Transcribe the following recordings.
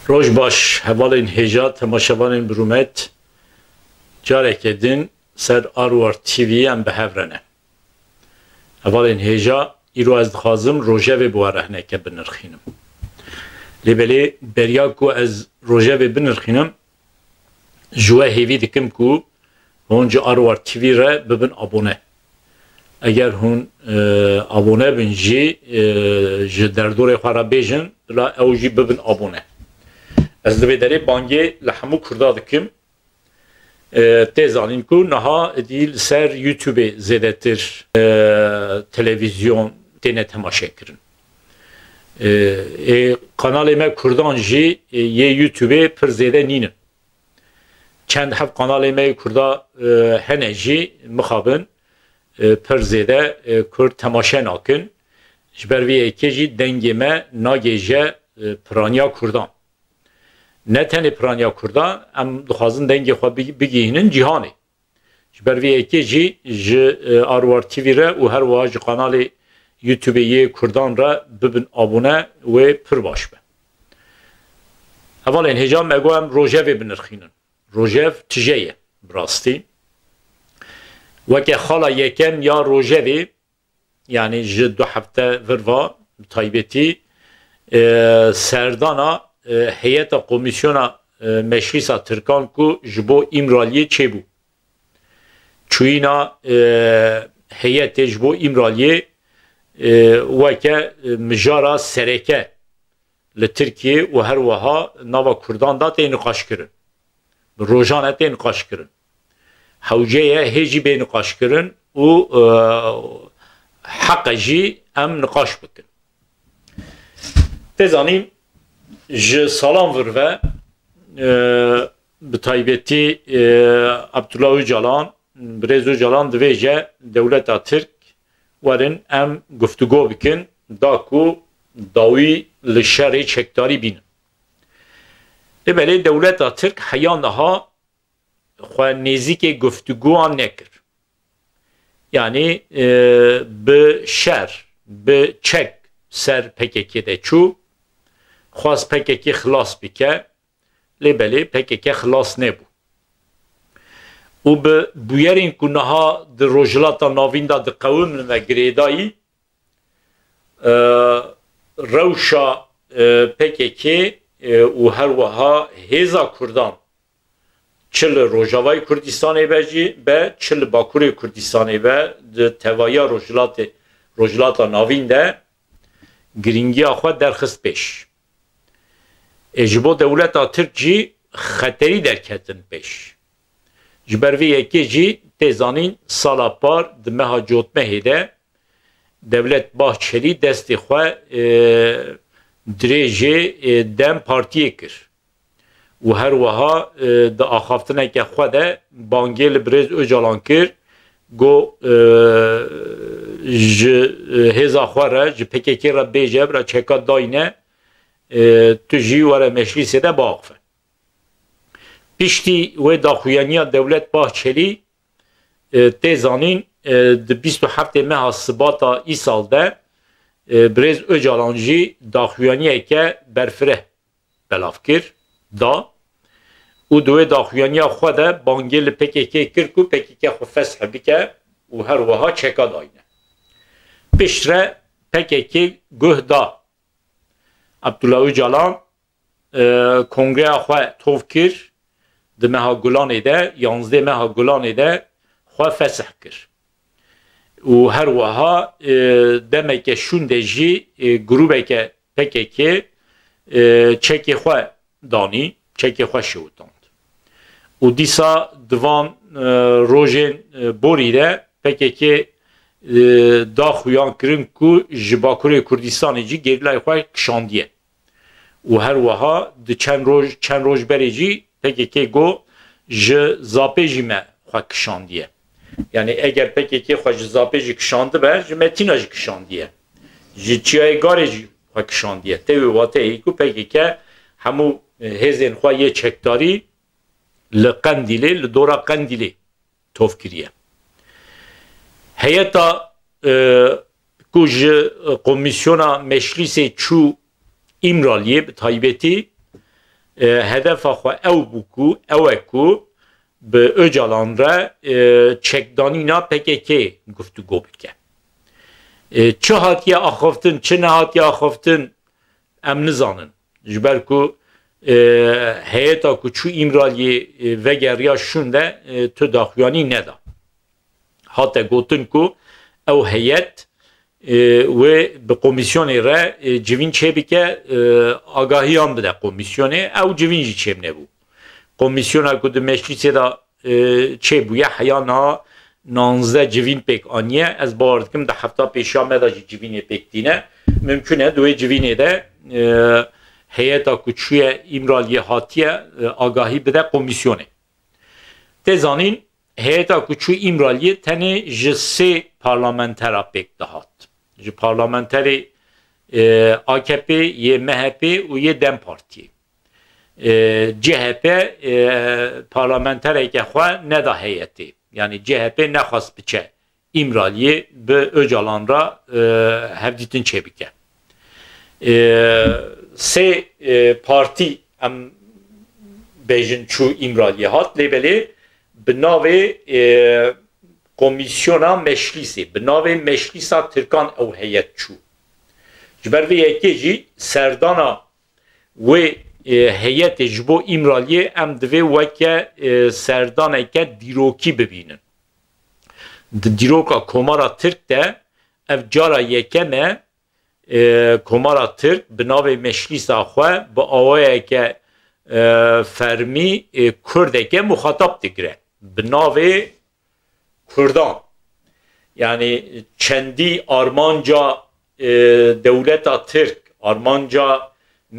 روش باش هوالین هجا تماشاوانین برومت جارک دین سر آروار تیوی هم به هفرنه هوالین هجا ایرو از دخوازم روژه و بوارهنه که بنرخینم لیبلی بریا کو از روژه و بنرخینم جوه هیوی دکم کو هونجا آروار تیوی را ببن آبونه اگر هون آبونه بن جی در دور خواه را بیجن لا او جی ببن آبونه از دوی داری بانگی لحمو کرده دکم تیزانین کو نها دیل سر یوتیوب زیده تر تلویزیون تینه تماشا کرن کانال ما کردان جی یه یوتیوب پر زیده نینن چند هف کانال ما کرده هنه جی مخابن پر زیده کرد تماشا ناکن جبروی اکی جی دنگی ما ناگیجه پرانیا کردان نه تنی پرانیا کردان ام دخوازن دنگی خواه بگیهنن جیهانی جبروی اکی جی آروار تیوی را و هر واج قنال یوتیوبی کردان را ببن آبونه و پر باش به اول این هجام مگوهم روژه بنرخینن روژه تجیه براستی وکه خالا یکم یا روژه یعنی دو هفته وروا تایبتی سردانا هیئت کمیسیون مجلس ترکان کو جبو امرالیه چه بو چوینا هیئت جبو امرالیه وکه مجارا سرکه لترکیه و هر وها نوا کردان دا نقاش کرن روزانه نقاش کرن حوجه هجی به نقاش کرن و حق جی ام نقاش بکن تزانیم ج سلام ورده به تایبتی عبدالله جلان برزو جلان دویجه دولت ترک ورن ام گفتگو بکن داکو داوی لشر چکداری بین بله دولت ترک حیانها خواه نزیک گفتگو آن نکر یعنی به شر به چک سر پککی ده چو خواست پککی خلاص بکه لیبلی پککی خلاص نبو و به بویرین کنه ها در روجلاتا ناوین دا در قوم و گریدایی روشا پککی و هر وها هزا کردان چل روجاوای کردستانی بجی به چل باکوری کردستانی به در توایا روجلاتا ناوین ده گرینگی آخواد درخست پیش اجبو دولت ترک جی خطری درکتن پیش جبروی یکی جی تیزانین سالا پار دمها جوتمه هیده دولت باحچری دستی خواه دریجه دم پارتیه کر و هر وها دا آخافتنه که خواه ده بانگیل برز اجالان کر گو هزا خواه را جی پککی را بیجه برا چکا داینه تو جی وره مجلسی ده باقفه پیشتی و داخویانی دولت باحچری تیزانین ده 27 ماه سباتا ای سال ده برز اجالانجی داخویانی که برفره بلاف کر دا او دوی داخویانی خود ده بانگیل پککی کر کو پککی خو فسح بکه و هر وها چکا داینه پیشتره پککی گه دا عبدالله جلان کنگره خواه توف کر ده مها گلانه ده 11 مها گلانه ده خواه فسح کر و هر وها دمک شونده جی گروبه که پککی چکی خواه دانی چکی خواه شوتاند و دیسا دوان روژن بوری ده پککی دا خویان کرن کو جباکوری کردستانی جی گریلای خواه کشاندیه و هر وها ده چند روز بری جی پککی گو ج زاپی جی ما خواه کشاندیه یعنی اگر پککی خواه ج زاپی جی کشانده به ج متینا جی کشاندیه جی چیای گاری جی خواه کشاندیه تیوی واته ای کو پککی همو هزین خواه یه چکداری لقندیله لدورا قندیله توف کریه هیئتا کوج کمیسیونا مجلس چو امرالیه به تایبتی هدف خو او بکو او اکو به اجالان را چکدانی نا پککی گفتگو بکن چه هاتی آخفتن چه نه هاتی آخفتن ام نزانن جبر کو هیئتا کو چو امرالی وگریا شونده تو داخویانی ندا حتی گوتن کو او هیئت و به کمیسیون را جوین چه بکه آگاهی هم بده کمیسیون او جوین جی چه نبو کمیسیون ها کد مجلس دا چه بویه حیانا 19 جوین پیک آنیه از باردکم ده هفته پیشامه دا جوین پیک دینه ممکنه دوی جوینه ده هیئتا کوچوی امرالی هاتیه آگاهی بده کمیسیونه تزانین هیئتا کوچوی امرالی تنه جسه پارلمانترا پیک دهات جو پارلمانتری AKP یه MHP و یه دم پارتی CHP پارلمانتری که خواه ندا هیئتی yani CHP نخواست بچه امرالی به öcalan را هفدیتن چه بکه سه پارتی ام بیجن چو امرالی هات لیبلی به ناو کمیسیونا مجلسی به ناو مجلسا ترکان او هیئت چو جبر وی یکی جی سردانا و هیئت جبو امرالی ام دوی وکه سردانا که دیروکی ببینن دیروکا کمارا ترک ده اف جارا یکمه کمارا ترک به ناو مجلس آخواه با آوائه که فرمی کرده که مخاطب دیگره به ناو کردان یعنی چندی آرمانجا دولتا ترک آرمانجا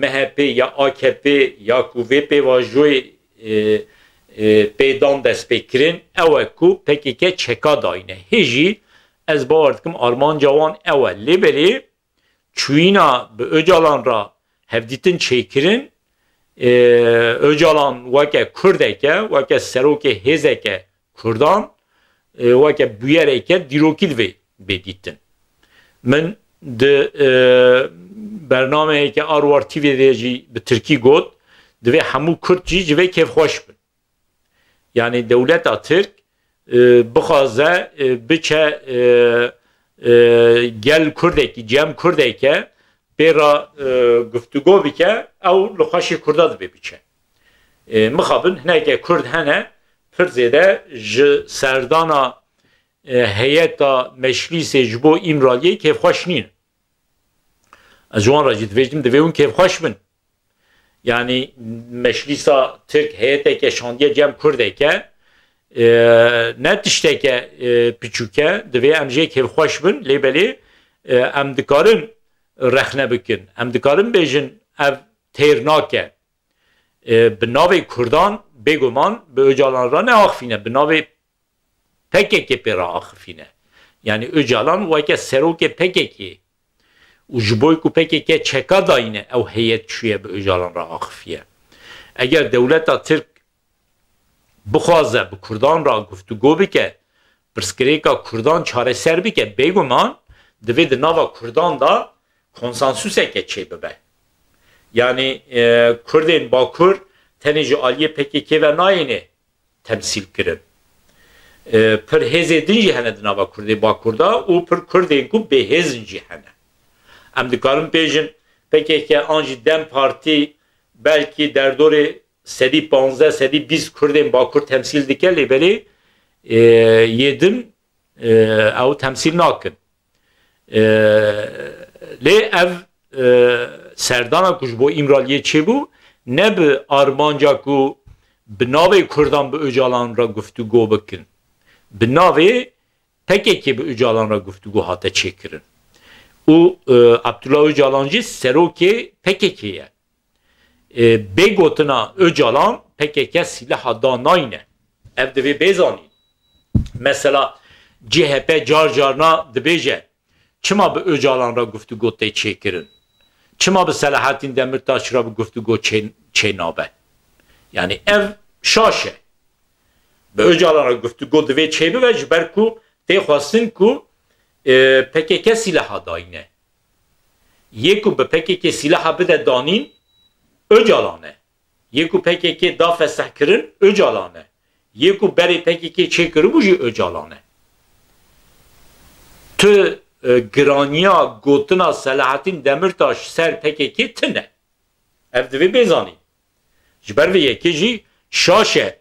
MHP یا AKP یا KVP واجوی پیدان دست بکرین اوه کو پکیکه چکا داینه هیجی از باردکم آرمان جوان اوه لیبلی چوینا به öcalan را هفدیتن چیکرین öcalan وکه کرده که وکه سروک هزه که کردان وکه بویره که دیروکی دوی بدیتن من ده برنامه که آروار تیوی دیجی به ترکی گود دوی همو کرد جی جوی کیف خوش بن yani devlet Türk بخوازه بچه گل کردکی جمع کردکی برا گفتگو بکه او لخاشی کرده دو بچه مخابن هنه که کرد هنه پر زیده سردانا هیئتا مجلس جبو امرالی کیف خوش نین از جوان را جید ویجدیم دوی اون کیف خوش بن yani meclisa Türk heyete ke şandiye cem kurde ke ne tişte ke piçuke devê em jê kevxweş bin lêbelê em dikarin rexne bikin em dikarin bêjin ev têr nake bi navê Kurdan bêguman bi öcalan ra ne axivîne bi navê PKK pê ra axivîne yani öcalan weke serokê PKK و جبوی کو پکی که چکا داینه او هیئت چویه به öcalan را آخفیه اگر دولت ترک بخوازه به کردان را گفتگو بکه پرسکریکا کردان چاره سر بکه بگومان دوی ده ناوا کردان دا کنسانسوسه که چه ببه yani کردین با کرد تنیج آلیه پکی که و ناینه تمثیل کرد پر هزدین جهنه ده ناوا کرده با کرده و پر کردین کو به هزن جهنه هم دکارم پیجن پکی که آنجی دم پارتی بلکی در دور سدی 15 سدی 20 کردین با کرد تمثیل دیکه لیبری یدم او تمثیل ناکن لی او سردانا کش بو امرالیه چه بو نه به آرمانجا کو به ناوی کردان به öcalan را گفتگو بکن به ناوی پکی که به öcalan را گفتگو هاته چه کرن او Abdullah Öcalan'cı Seroki PKK'ye. Begotuna Öcalan PKK silah danayne. Evde ve bezani. Mesela CHP carcarna dibece. Çima be Öcalan ra guftugô te çekirin. Çima be Selahattin Demirtaş ra guftugô çenabe. Yani ev şaşe. Be Öcalan ra guftugô dibe çebe ve jberku te xwastin ku PKK silah dayne. Yekû bi PKK silah bide danîn Öcalan'e. یکو PKK دا فسح کرن öcalane یکو بری PKK چه کرو بوجی öcalane تو گرانیا گوتنا Selahattin Demirtaş سر PKK tine ev divê bezanî ji ber vê yekê jî şaşe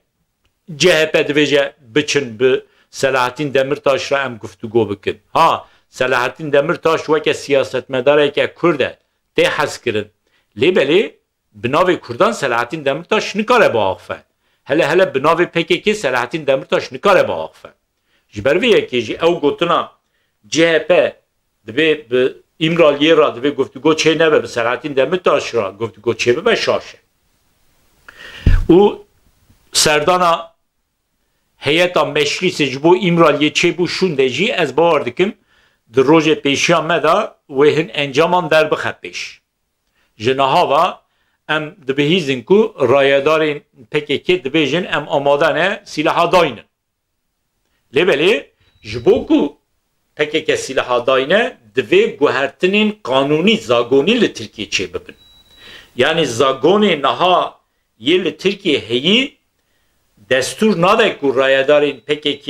CHP dibêje biçin bi Selahattin Demirtaş ra em guftugû bikin ha Selahattin Demirtaş weke siyasetmedareke Kurd e tê hez kirin lêbelê bi navê Kurdan Selahattin Demirtaş nikare biaxife hele bi navê PKK Selahattin Demirtaş nikare biaxife ji ber vê yekê jî ew gotina CHP divê bi İmraliyê ra divê guftugû çê nebe bi Selahattin Demirtaş ra guftugû çê bibe şaşe û serdana heyeta meşrîsê ji bo İmraliyê çêbû şûn de jî ez bawer dikim di rojê pêşiya me da wê hin encaman derbixe pêş ji nihava em dibihîzin ku rayedarên PKK dibêjin em amade ne sîlaha daynin lêbelê ji bo ku PKK sîlaha dayne divê guhertinên qanûnî zagonî li Tirkiye çê bibin yani zagonê niha yê li Tirkiye heyî destûr nade ku rayedarên PKK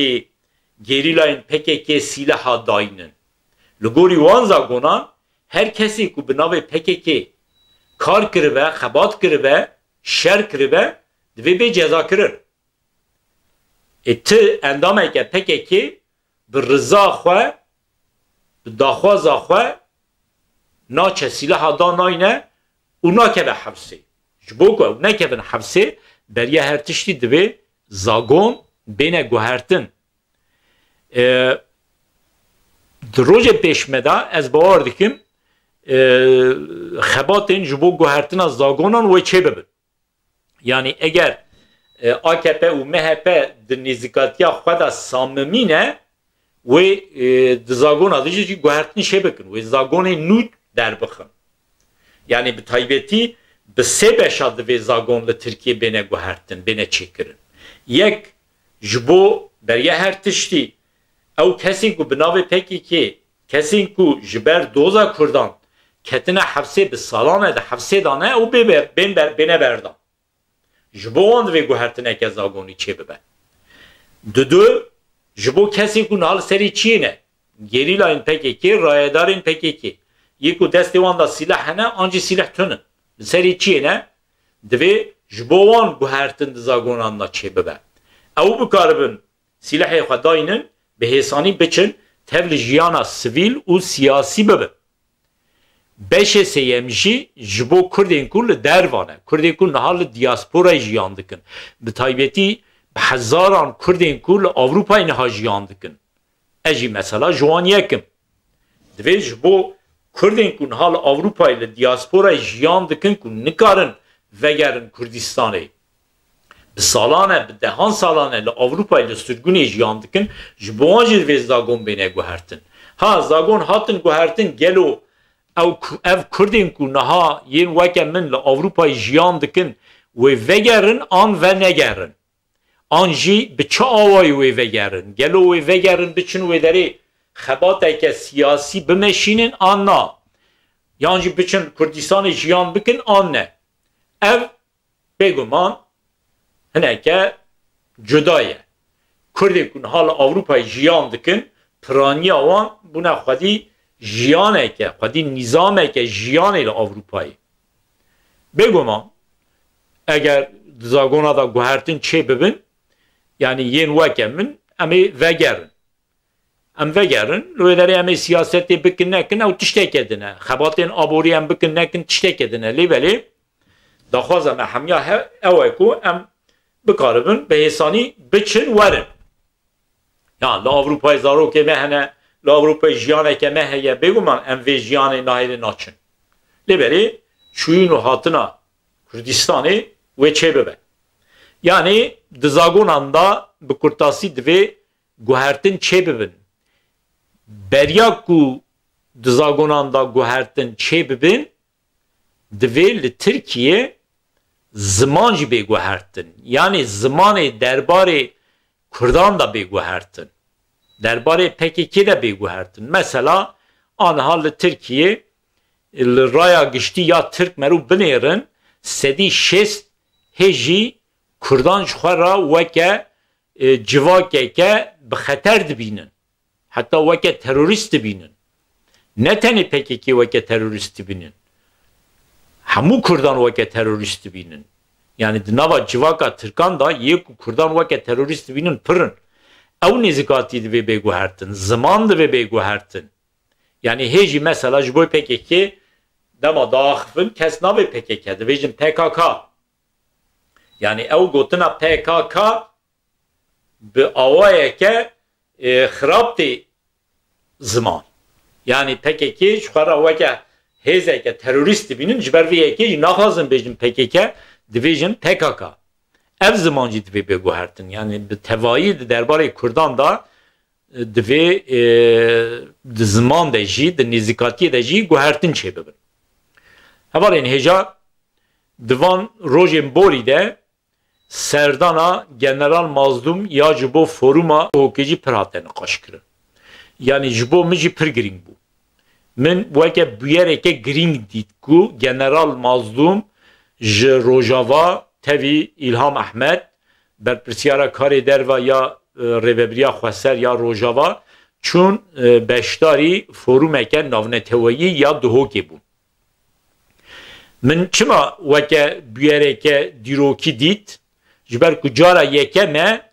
gerîlayên PKK sîlaha daynin li gorî wan zagonan her kesê ku bi navê PKK kar kiribe xebat kiribe şer kiribe divê bê cezakirin ti endameke PKK bi rıza xwe bi daxwaza xwe naçe sîlaha da nayne û nakeve hevsê ji bo ku ew nekevin hevsê beriya her tiştî divê zagon bêne guhertin di rojê pêşme da ez bawer dikim xebatên ji bo guhertina zagonan wê çê bibin yani eger AKP û MHP di nêzîkatiya xwe da samimî ne wê di zagona de jî guhertin şê bikin wê zagonê nû derbixin yani bi taybetî bi sê beşa divê zagon li Tirkiye bêne guhertin bêne çêkirin yek ji bo beriya her tiştî ew kesên ku bi navê PKK kesên ku ji ber doza Kurdan ketine hevsê bi salan de hevsê da ne ew bêne berdan ji bo wan divê guhertineke zagonî çê bibe du ji bo kesên ku nihal serî çiyê ne gerîlayên PKK rayedarên PKK yê ku destê wan da sîlah hene an jî sîleh tunin li serî çiyê ne divê ji bo wan guhertin di zagonan da çê bibe ew bikaribin sîlehê xwe daynin bi hêsanî biçin tev li jiyana sivîl û siyasî bibin beşê sêyem jî ji bo Kurdên ku li dervan e Kurdên ku nihal li diasporayê jiyan dikin bi taybetî bi hezaran Kurdên ku li Avrupayê niha jiyan dikin ez jî mesela ji wan yekim divê ji bo Kurdên ku niha li Avrupayê li diasporayê jiyan dikin ku nikarin vegerin Kurdistanê bi salan e bi dehan salan e li Avrupayê li sürgûnê jiyan dikin ji bo wan jî divê zagon bêne guhertin ha zagon hatin guhertin gelo ev Kurdên ku niha yên weke min li Avrupayê jiyan dikin wê vegerin an ve negerin an jî bi çi awayî wê vegerin gelo wê vegerin biçin wê derê xebateke siyasî bimeşînin an na yan jî biçin Kurdistanê jiyan bikin an ne ev bêguman hineke cuda ye Kurdên ku niha li Avrupayê jiyan dikin piraniya wan bûne xwedî jiyaneke xwedî nîzameke jiyanê li Avrupayê bêguman eger di zagona da guhertin çê bibin yani yên weke min em ê vegerin em vegerin li wê derê em ê siyasetê bikin nekin ew tiştekê dine xebatên aborî em bikin nekin tiştekê dine lêbelê daxwaza me hemiya ew e ku em bikaribin bi hêsanî biçin werin yan li Avrupayê zarokê me hene li Avrupayê jiyaneke me heye bêguman em vê jiyanê nahêlê naçin lêbelê çûyîn û hatina Kurdistanê wê çê bibe yani di zagonan da bi kurtasî divê guhertin çê bibin beriya ku di zagonan da guhertin çê bibin divê li Tirkiye ziman jî bê guhertin yani zimanê derbarê Kurdan da bê guhertin derbarê PKK de bê guhertin mesela aniha li Tirkiye li raya giştî ya Tirk merû binêrin sedî şêst هجی کردان جخورا وکه جواکه که به خطر دبینن حتی وکه تروریست دبینن نه تنی PKK وکه تروریست دبینن همو کردان وکه تروریست دبینن yani dnava civaka Türkan da yek Kurdan vake terörist binin pırın. Ev nezikati de ve beguhertin. Zaman da ve beguhertin. Yani heji mesela jboy PKK dema daxfın kes nave PKK de vejin PKK. Yani ev gotuna PKK bi avayeke xirabti zaman. Yani PKK şu kadar vake hezeke terörist binin jber ve yeke naxazın bejin PKK Division PKK. Ev zamancı divi beguhertin. Yani bir tevayı derbari Kurdan da divi zaman da jî, de nizikatiye de jî guhertin çebibin. Hevalin heca divan rojên borî de serdana General Mazlum ya ji bo foruma hokêjî pir hate niqaşkirin. Yani ji bo min jî pir giring bû. Min weke bûyereke giring dît ku General Mazlum ji Rojava tevî İlham Ahmed berpirsiyara karê derva ya rêveberiya Xweser ya Rojava çûn beşdarî forumeke navneteweyî ya dihokê bûn. Min çima weke bûyereke dîrokî dît ji ber ku cara yeke me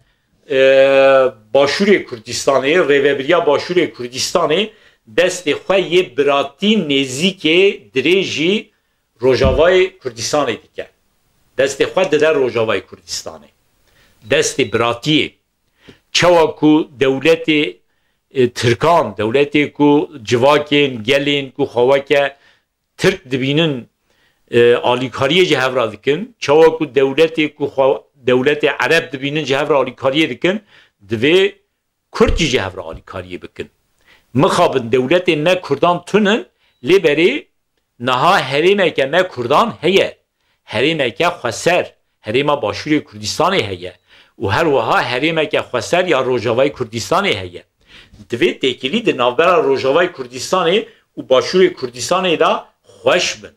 Başûrê Kurdistanê rêveberiya Başûrê Kurdistanê destê xwe yê biratî nêzîkê dirêjî Rojavayê Kurdistanê dike. Destê xwe dide Rojavayê Kurdistanê. Destê biratiyê. Çawa ku dewletê Tirkan, dewletê ku civakên, gelên ku xeweke Tirk dibînin alîkariyê ji hev re dikin, çawa ku dewletê ku dewletê Ereb dibînin ji hev re alîkariyê dikin, divê Kurd jî ji hev re alîkariyê bikin. Mixabin dewletên me Kurdan tunin lêberê Naha herêmeke me Kurdan heye. Herêmeke Xweser, herêma Başûrê Kurdistanê heye. û her wiha herêmeke Xweser ya Rojavayê Kurdistanê heye. Divê têkilî di navbera Rojavayê Kurdistanê û Başûrê Kurdistanê da xweş bin.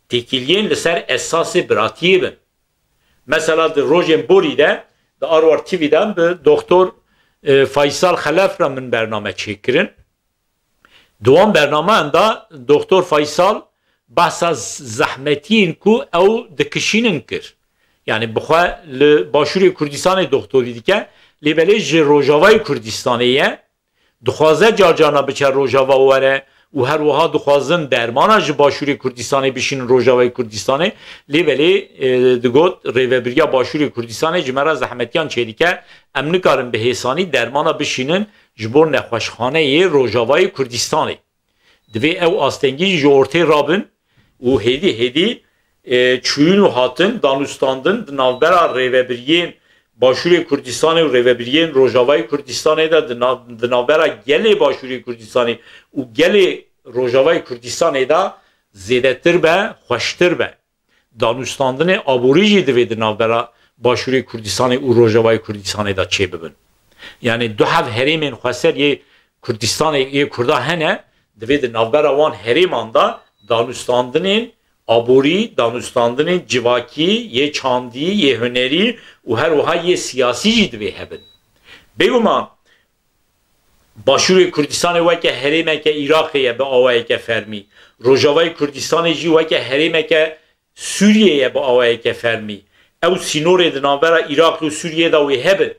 Têkiliyên li ser esasê biratiyê bin. Mesela di rojên borî de di Arwar TV'den bi Doktor Faysal Xelef re min bername çêkirin. Duan bernameyan da Doktor Faysal bahsa zahmetiyên ku ew dikişînin kir. Yani bixwe li Başûrê Kurdistanê doktorî dike, lêbelê ji Rojavayê Kurdistanê ye, dixwaze carcana biçe Rojava were û her wiha dixwazin dermana ji Başûrê Kurdistanê bişînin Rojavayê Kurdistanê, lêbelê digot rêveberiya Başûrê Kurdistanê ji me re zehmetiyan çêdike, em nikarin bi hêsanî dermana bişînin ji bo nexweşxaneyê Rojavayê Kurdistanê. Divê ew astengî ji ortê rabin û hêdî çûyîn û hatin danûstandin di navbera rêveberiyên Başûrê Kurdistanê û rêveberiyên Rojavayê Kurdistanê de di navbera gelê Başûrê Kurdistanê û gelê Rojavayê Kurdistanê de zêdetir be, xweştir be. Danûstandinê aborî jî divê di navbera Başûrê Kurdistanê û Rojavayê Kurdistanê de çêbibin. Yani du hev herêmên Xweser yê Kurdistanê yê Kurda hene, divê di navbera wan herêman da danûstandinên aborî, danûstandinên civakî, yê çandî, yê hunerî û her wiha yê siyasî jî divê hebin. Bêguman Başûrê Kurdistanê weke herêmeke Iraqê ye bi awayeke fermî. Rojavayê Kurdistanê jî weke herêmeke Sûriyê ye bi awayeke fermî. Ew sînorê di navbera Iraq û Sûriyê de wê hebin.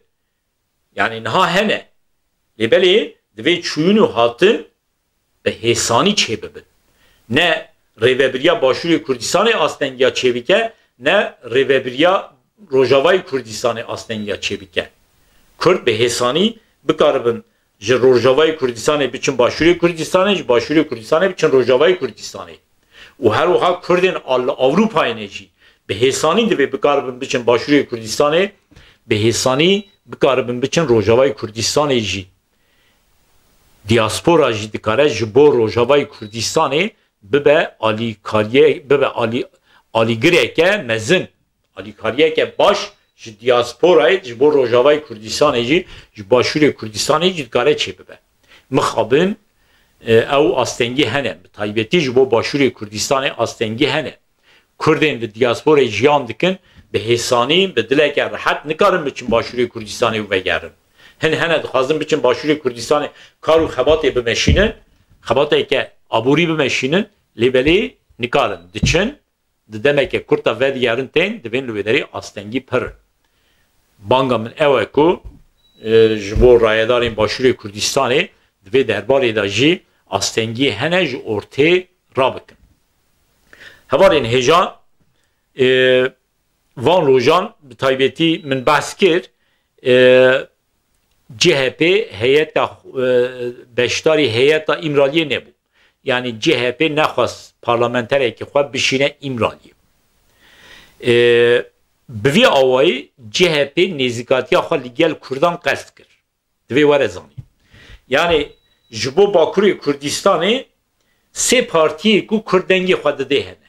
Yani niha hene. Lêbelê divê çûyîn û hatin bi hêsanî çêbibin. Ne rêveberiya Başûrê Kurdistanê astengiya çêbike, ne rêveberiya Rojavayê Kurdistanê astengiya çêbike. Kurd bi hêsanî bikaribin ji Rojavayê Kurdistanê biçin Başûrê Kurdistanê, ji Başûrê Kurdistanê biçin Rojavayê Kurdistanê. û her wiha Kurdên Avrupayê jî bi hêsanî divê bikaribin biçin Başûrê Kurdistanê, bi hêsanî bikaribin biçin Rojavayê Kurdistanê jî. Diaspora jî dikare ji bo Rojavayê Kurdistanê bibe alîkariye, bibe alîgireke mezin, alîkariyeke baş ji diasporayê ji bo Rojavayê Kurdistanê jî, ji Başûrê Kurdistanê jî dikare çêbibe. Mixabin ew astengî hene, bi taybetî ji bo Başûrê Kurdistanê astengî hene. Kurdên li diasporayê jiyan dikin, به حسانی به دلک راحت نکارن بچن باشوری کردستان و بگردن هنه دخوازن بچن باشوری کردستان کارو خباتی بمشینن خباتی که آبوری بمشینن لیبلی نکارن دچن دمه که کرتا و دیگرن تین دوین لویداری آستنگی پر بانگا من اوه کو جبو رایدارین باشوری کردستانی دوی درباری دا جی آستنگی هنه جو ارته را بکن هوارین هجا وان روژان به تایبتی من بحث کرد CHP heyet beştari heyet İmraliye ne bu? Yani CHP nexwast parlamentereki xwe bişine İmraliye. Bi awayî CHP nêzîkatiya xwe li gel Kurdan qest kir. Divê were zanî. Yani ji bo Bakurê Kurdistanê sê partiyê ku Kurdengî xwe dide hene.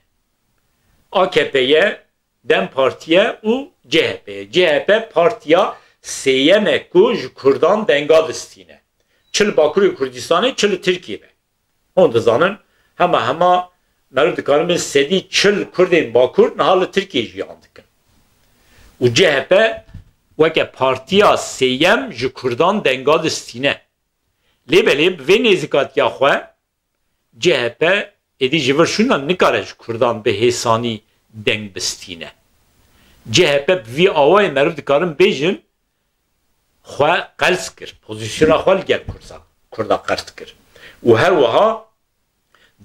AKP'ye, DEM Partiye û CHP'ye. CHP partiya sêyemek ku ji Kurdan denga distîne. Çil Bakurê Kurdistanê, çil Tirkiyeyê. Hûn dizanin hema merû dikarin bin sedî çil Kurdên Bakur niha li Tirkiyeyê jî an dikin. û CHP weke partiya sêyem ji Kurdan denga distîne. Lêbelê bi vê nêzîkatiya xwe CHP êdî ji vir şûnan nikare ji Kurdan bi hêsanî deng bistîne. CHP bi vî awayê merû dikarin bêjin xwe qels kir. Pozisyona xwe li gel Kurda qers kir. û her wiha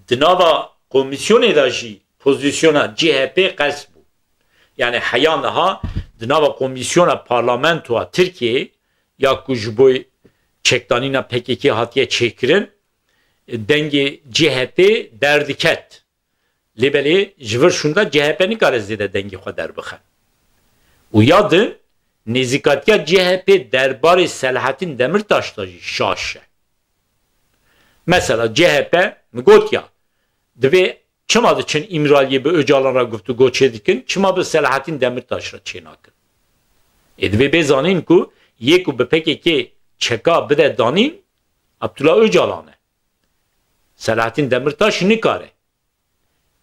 di nava komisyonê de jî pozisyona CHP qels bû. Yani heya niha di nava komisyona parlamentoya Tirkiyeyê ya ku ji bo çekdanîna PKK hatiye çêkirin dengê CHP derdiket. Lêbelê ji vir şûnda CHP nikare zêde dengê xwe derbixe. û ya din nêzîkatiya CHP derbarê Selahattin Demirtaş da jî şaş e. Mesela CHP mi gotiya divê çima diçin İmraliyê bi Öcalan ra guftûgo çê dikin, çima bi Selahattin Demirtaş ra çê nakin. Divê bêzanîn ku yê ku bi PKK çeka bide danîn Abdullah Öcalan e. Selahattin Demirtaş nikare.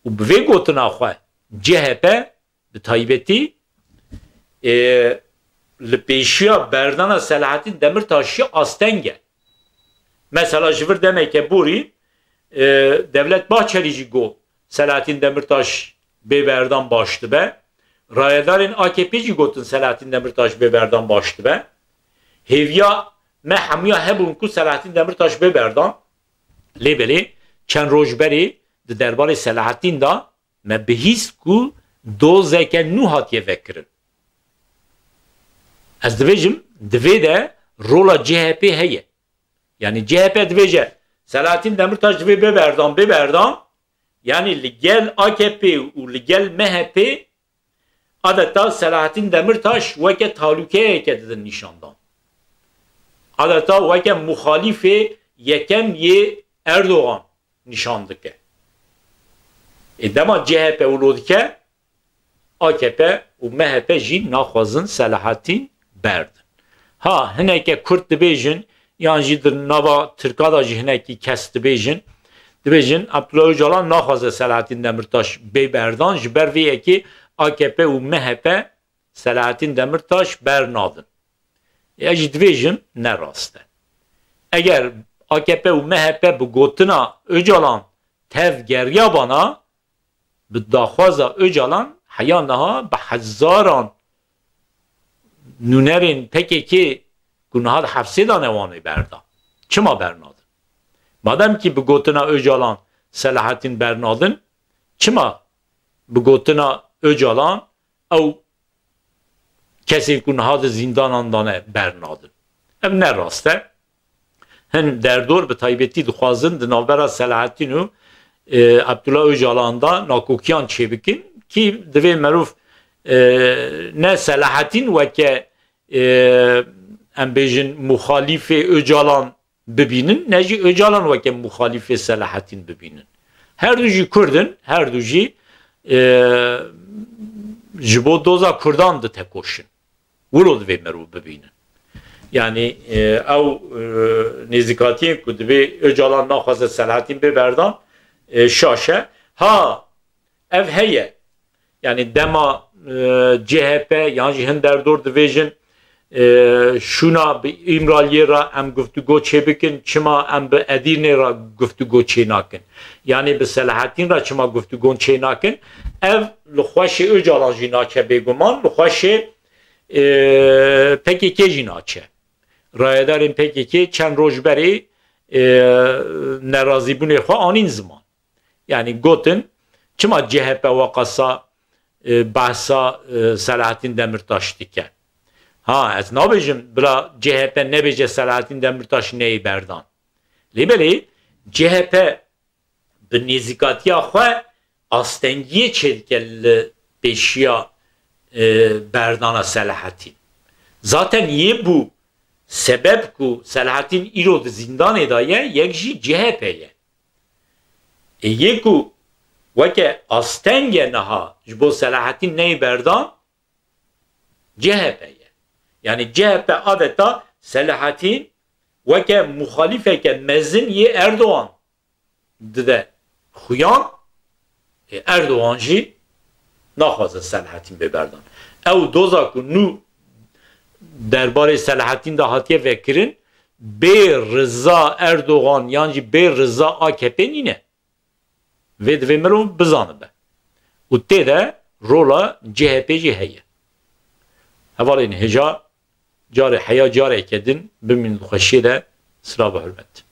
û bi vê gotina xwe CHP bi taybetî li pêşiya berdana Selahattin Demirtaş'ı asteng e. Mesela ji vir demeke borî Devlet Bahçeli jî got Selahattin Demirtaş bê berdan baş dibe. Rayedarên AKP jî gotin Selahattin Demirtaş bê berdan baş dibe. Hêviya me hemûya hebûn ku Selahattin Demirtaş bê berdan. Lêbelê çend roj berê di derbarê Selahattin da me bihîst ku dozeke nû hatiye vekirin. Ez dibêjim divê de rola CHP heye. Yani CHP dibêje Selahattin Demirtaş divê bê berdan yani li gel AKP û li gel MHP adeta Selahattin Demirtaş weke talûkeyeke didin nîşandan. Adeta weke muhalîfê yekem yê Erdoğan nîşan dike. Dema CHP û dike AKP û MHP jî naxwazin Selahattin berdin. Ha hineke Kürt dibêjin yan jî di nava Tirka da jî hinekî kes dibêjin Abdullah Öcalan naxwaze Selahattin Demirtaş bê berdan ji ber vê yekê AKP û MHP Selahattin Demirtaş ber nadin. Ya jî dibêjim ne rast e. Eger AKP û MHP bi gotina Öcalan tev geriya bana bi daxwaza Öcalan heya niha bi hezaran nûnerên PKK gunaha hepsê da newanê berda. Çima bernadin? Madem ki bi gotina Öcalan Selahattin bernadin, çima bi gotina Öcalan ew kesê gunaha di zindanan da bernadin? Ev ne rast e? Hin derdor bi taybetî dixwazin di navbera Selahattin û Abdullah Öcalan da nakokiyan çê bikin ki divê merûv ne Selahattin weke em bêjin muhalîfê Öcalan bibînin ne jî Öcalan weke muhalîfê Selahattin bibînin. Her du jî Kurdin, her du jî ji bo doza Kurdan di tekoşin. Wilo divê merû bibînin. Yani ew nêzîkatiyên ku divê Öcalan naxwaze Selahattin bê berdan şaş e. Ha ev heye. Yani dema CHP yani هندر دور دویژن شونا به ایمرالیه را ام گفتگو چه بکن چما ام به ادینه را گفتگو چه نکن یعنی به صلاحتین را چما گفتگو چه نکن اف لخواش اجالا جینا چه بگمان لخواش پکی که جینا چه رایدارین پکی که چند روز بری نرازی بونه خواه آنین زمان یعنی گوتن چما CHP وقصا بحثا صلاحتین دمرتاش دیکن ها از نابجم بلا CHP نبیجه صلاحتین دمرتاش نی بردان لیبلی CHP به نزیکاتی خواه آستنگیه چه که پیشیا بردان صلاحتین zaten یه بو سبب کو صلاحتین ایرو زندان دایه یک جی CHP'ye یکو وکه آستنگ نها جبو صلاحتین نی بردان CHP'ye yani CHP adeta Selahattin veke muhalifek mezin ye Erdoğan dede xuyan Erdoğan jî naxwaze Selahattin beberdan ew doza ku nû derbarê Selahattin de hatiye vekirin bê rıza Erdoğan yan jî bê rıza AKP nîne vê divê mirov bizanibe û tê de rola CHP jî heye hevalên hêja جار حیا جاره کدن بمین خوشی ده سلام و حرمت